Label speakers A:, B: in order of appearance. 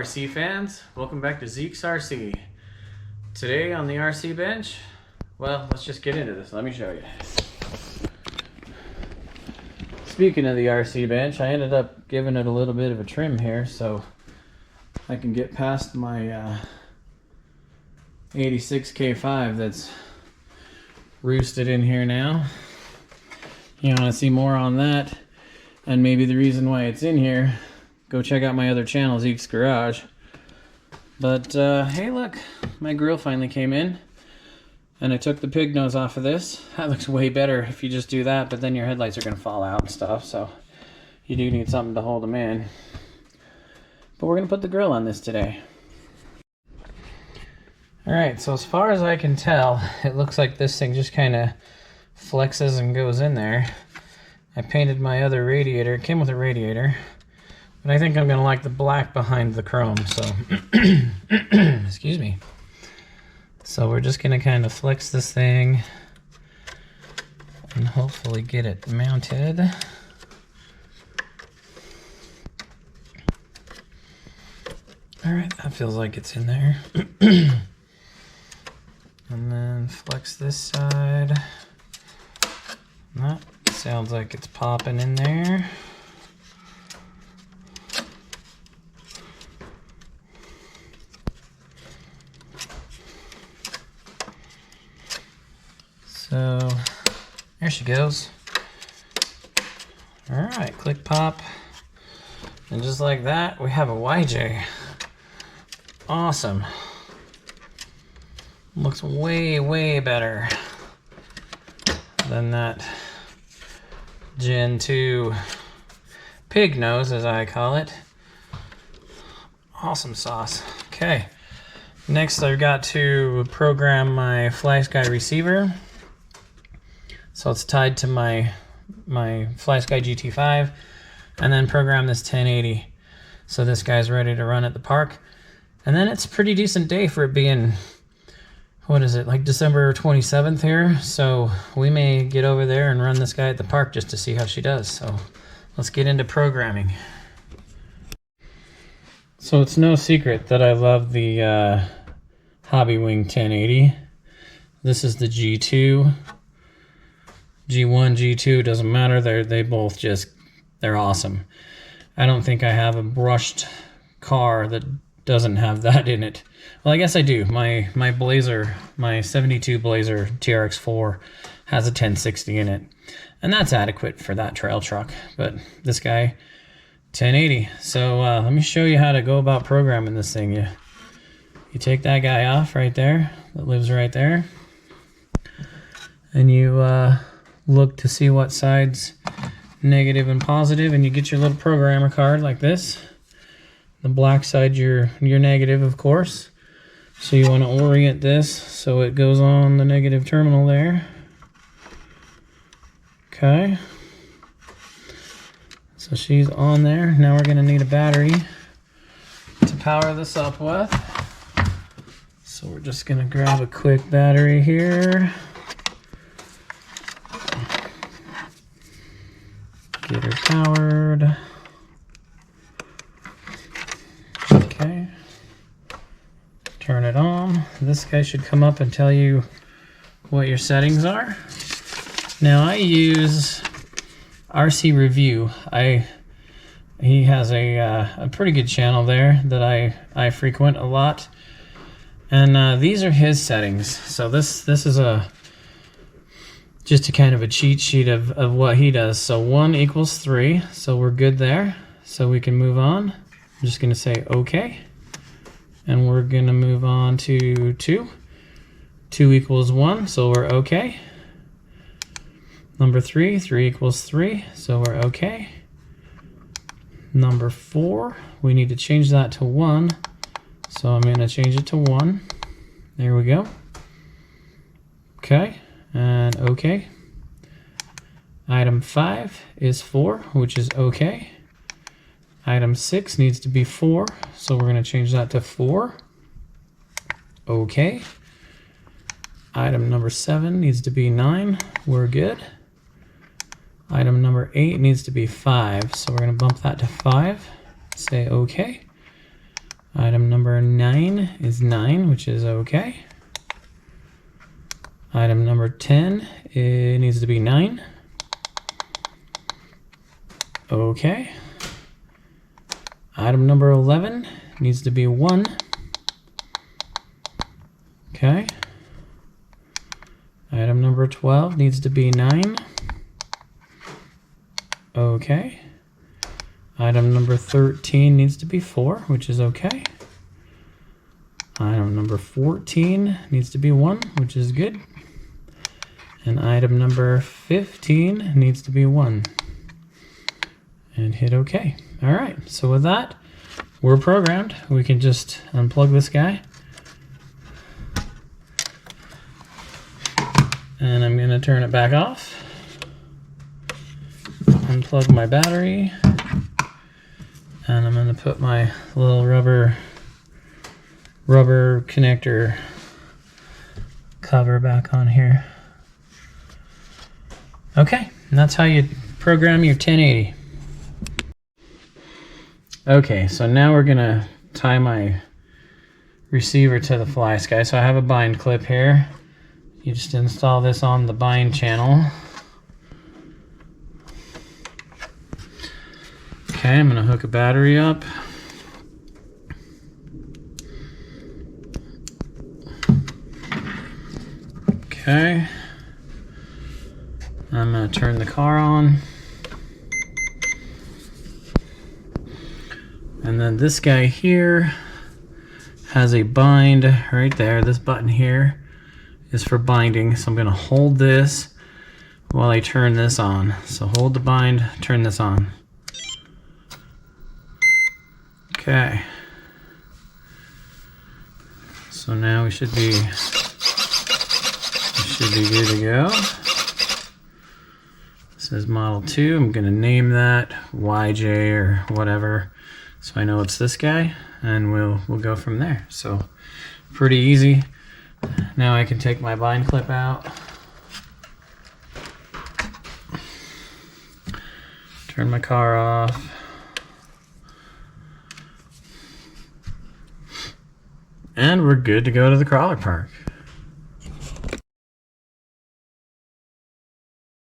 A: RC fans, welcome back to Zeke's RC. Today on the RC bench, well, let's just get into this. Let me show you. Speaking of the RC bench, I ended up giving it a little bit of a trim here so I can get past my 86K5 that's roosted in here now. You want to see more on that and maybe the reason why it's in here, go check out my other channel, Zeke's Garage. But hey, look, my grill finally came in and I took the pig nose off of this. That looks way better if you just do that, but then your headlights are going to fall out and stuff, so you do need something to hold them in. But we're going to put the grill on this today. Alright, so as far as I can tell, it looks like this thing just kind of flexes and goes in there. I painted my other radiator. It came with a radiator. But I think I'm going to like the black behind the chrome, so excuse me. So we're just going to kind of flex this thing and hopefully get it mounted. Alright, that feels like it's in there. And then flex this side. That sounds like it's popping in there. So there she goes. Alright, click pop. And just like that, we have a YJ. Awesome. Looks way, way better than that Gen 2 pig nose, as I call it. Awesome sauce. Okay. Next, I've got to program my FlySky receiver. So it's tied to my FlySky GT5, and then program this 1080. So this guy's ready to run at the park. And then it's a pretty decent day for it being, what is it, like December 27th here. So we may get over there and run this guy at the park just to see how she does. So let's get into programming. So it's no secret that I love the Hobbywing 1080. This is the G2. G1, G2, doesn't matter. They both just, they're awesome. I don't think I have a brushed car that doesn't have that in it. Well, I guess I do. My Blazer, my 72 Blazer TRX4 has a 1060 in it. And that's adequate for that trail truck. But this guy, 1080. So let me show you how to go about programming this thing. You take that guy off right there, that lives right there. And you look to see what side's negative and positive, and you get your little programmer card like this. The black side, your negative, of course. So you want to orient this so it goes on the negative terminal there. Okay. So she's on there. Now we're going to need a battery to power this up with. So we're just going to grab a quick battery here. Get her powered. Okay. Turn it on. This guy should come up and tell you what your settings are. Now I use RC Review. He has a pretty good channel there that I frequent a lot. And these are his settings. So this is just a kind of a cheat sheet of what he does. So 1 equals 3, so we're good there. So we can move on. I'm just going to say OK. And we're going to move on to 2. 2 equals 1, so we're OK. Number 3, 3 equals 3, so we're OK. Number 4, we need to change that to 1. So I'm going to change it to 1. There we go. Okay. And OK. Item 5 is 4, which is OK. Item 6 needs to be 4, so we're going to change that to 4. OK. Item number 7 needs to be 9. We're good. Item number 8 needs to be 5, so we're going to bump that to 5. Say OK. Item number 9 is 9, which is okay. Item number 10, it needs to be 9. Okay. Item number 11 needs to be 1. Okay. Item number 12 needs to be 9. Okay. Item number 13 needs to be 4, which is okay. Item number 14 needs to be 1, which is good. And item number 15 needs to be 1. And hit OK. All right, so with that, we're programmed. We can just unplug this guy. And I'm going to turn it back off. Unplug my battery. And I'm going to put my little rubber connector cover back on here. Okay, and that's how you program your 1080. Okay, so now we're gonna tie my receiver to the FlySky. So I have a bind clip here. You just install this on the bind channel. Okay, I'm gonna hook a battery up. Okay. I'm going to turn the car on. And then this guy here has a bind right there. This button here is for binding. So I'm going to hold this while I turn this on. So hold the bind, turn this on. Okay. So now we should be good to go. This is model 2. I'm going to name that YJ or whatever, so I know it's this guy, and we'll go from there. So pretty easy. Now I can take my bind clip out, turn my car off, and we're good to go to the crawler park.